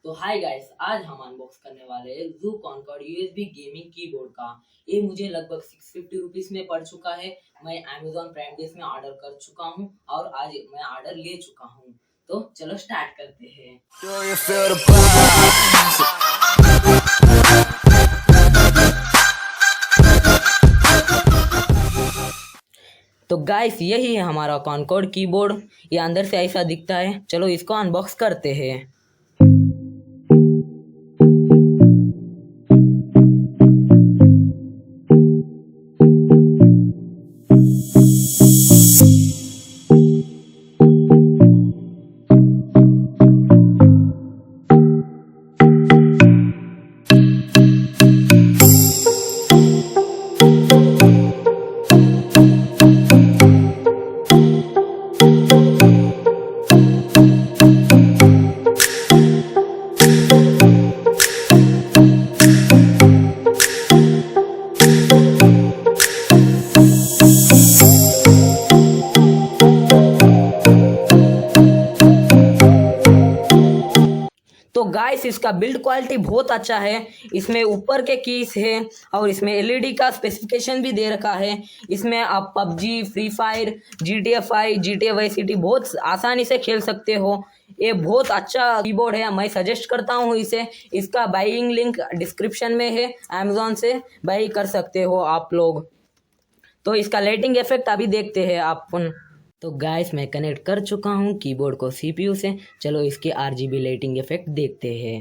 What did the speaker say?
तो hi guys, आज हम अनबॉक्स करने वाले हैं जू कॉनकॉर्ड यूएसबी गेमिंग कीबोर्ड का। ये मुझे लगभग 650 रुपीज में पड़ चुका है। मैं अमेजॉन प्राइम डेज में ऑर्डर कर चुका हूँ और आज मैं ऑर्डर ले चुका हूँ। तो चलो स्टार्ट करते हैं। तो गाइस, यही है हमारा कॉनकॉर्ड कीबोर्ड। ये अंदर से ऐसा दिखता है। चलो इसको अनबॉक्स करते हैं। तो गाइस, इसका बिल्ड क्वालिटी बहुत अच्छा है। इसमें ऊपर के कीज है और इसमें एलईडी का स्पेसिफिकेशन भी दे रखा है। इसमें आप PUBG, free fire, GTA 5, GTA vice city बहुत आसानी से खेल सकते हो। ये बहुत अच्छा कीबोर्ड है, मैं सजेस्ट करता हूँ इसे। इसका बाइंग लिंक डिस्क्रिप्शन में है, अमेजोन से बाई कर सकते हो आप लोग। तो इसका लाइटिंग इफेक्ट अभी देखते हैं आप। तो गाइस, मैं कनेक्ट कर चुका हूँ कीबोर्ड को CPU से। चलो इसके RGB लाइटिंग इफेक्ट देखते हैं।